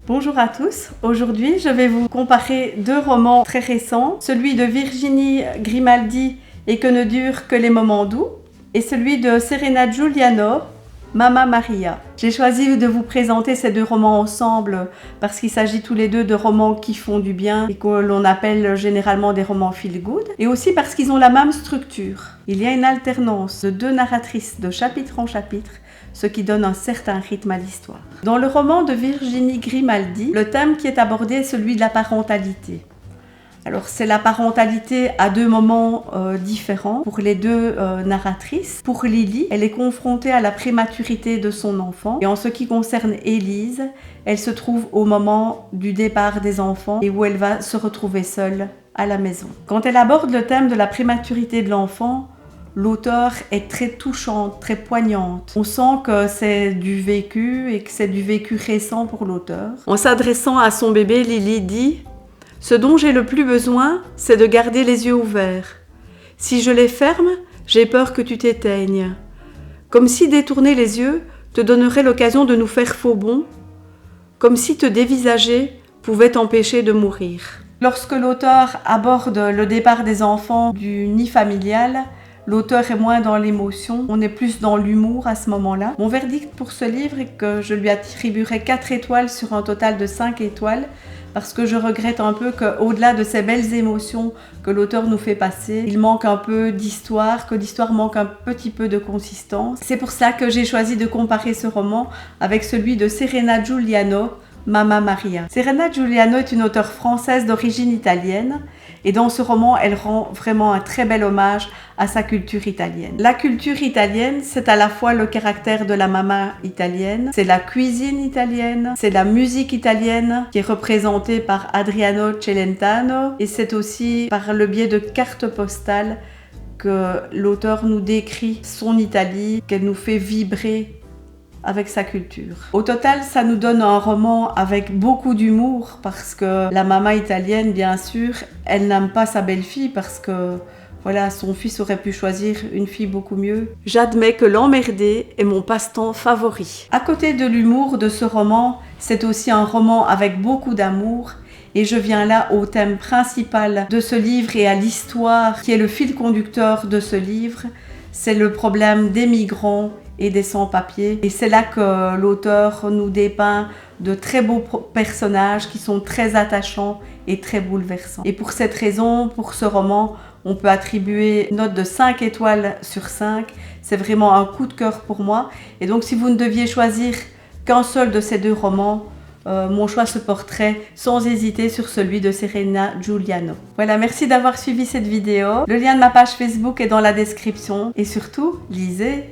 Bonjour à tous, aujourd'hui je vais vous comparer deux romans très récents, celui de Virginie Grimaldi et Que ne durent que les moments doux et celui de Serena Giuliano, Mamma Maria. J'ai choisi de vous présenter ces deux romans ensemble parce qu'il s'agit tous les deux de romans qui font du bien et que l'on appelle généralement des romans feel good, et aussi parce qu'ils ont la même structure. Il y a une alternance de deux narratrices de chapitre en chapitre, ce qui donne un certain rythme à l'histoire. Dans le roman de Virginie Grimaldi, le thème qui est abordé est celui de la parentalité. Alors c'est la parentalité à deux moments différents pour les deux narratrices. Pour Lily, elle est confrontée à la prématurité de son enfant, et en ce qui concerne Élise, elle se trouve au moment du départ des enfants et où elle va se retrouver seule à la maison. Quand elle aborde le thème de la prématurité de l'enfant, l'auteur est très touchante, très poignante. On sent que c'est du vécu et que c'est du vécu récent pour l'auteur. En s'adressant à son bébé, Lily dit « Ce dont j'ai le plus besoin, c'est de garder les yeux ouverts. Si je les ferme, j'ai peur que tu t'éteignes. Comme si détourner les yeux te donnerait l'occasion de nous faire faux bond. Comme si te dévisager pouvait t'empêcher de mourir. » Lorsque l'auteur aborde le départ des enfants du nid familial, l'auteur est moins dans l'émotion, on est plus dans l'humour à ce moment-là. Mon verdict pour ce livre est que je lui attribuerai 4 étoiles sur un total de 5 étoiles parce que je regrette un peu qu'au-delà de ces belles émotions que l'auteur nous fait passer, il manque un peu d'histoire, que l'histoire manque un petit peu de consistance. C'est pour ça que j'ai choisi de comparer ce roman avec celui de Serena Giuliano, Mamma Maria. Serena Giuliano est une auteure française d'origine italienne et dans ce roman, elle rend vraiment un très bel hommage à sa culture italienne. La culture italienne, c'est à la fois le caractère de la mama italienne, c'est la cuisine italienne, c'est la musique italienne qui est représentée par Adriano Celentano, et c'est aussi par le biais de cartes postales que l'auteur nous décrit son Italie, qu'elle nous fait vibrer avec sa culture. Au total, ça nous donne un roman avec beaucoup d'humour parce que la maman italienne, bien sûr, elle n'aime pas sa belle-fille parce que voilà, son fils aurait pu choisir une fille beaucoup mieux. J'admets que l'emmerder est mon passe-temps favori. À côté de l'humour de ce roman, c'est aussi un roman avec beaucoup d'amour. Et je viens là au thème principal de ce livre et à l'histoire qui est le fil conducteur de ce livre. C'est le problème des migrants et des sans-papiers. Et c'est là que l'auteur nous dépeint de très beaux personnages qui sont très attachants et très bouleversants. Et pour cette raison, pour ce roman, on peut attribuer une note de 5 étoiles sur 5. C'est vraiment un coup de cœur pour moi. Et donc si vous ne deviez choisir qu'un seul de ces deux romans, mon choix se porterait sans hésiter sur celui de Serena Giuliano. Voilà, merci d'avoir suivi cette vidéo. Le lien de ma page Facebook est dans la description. Et surtout, lisez.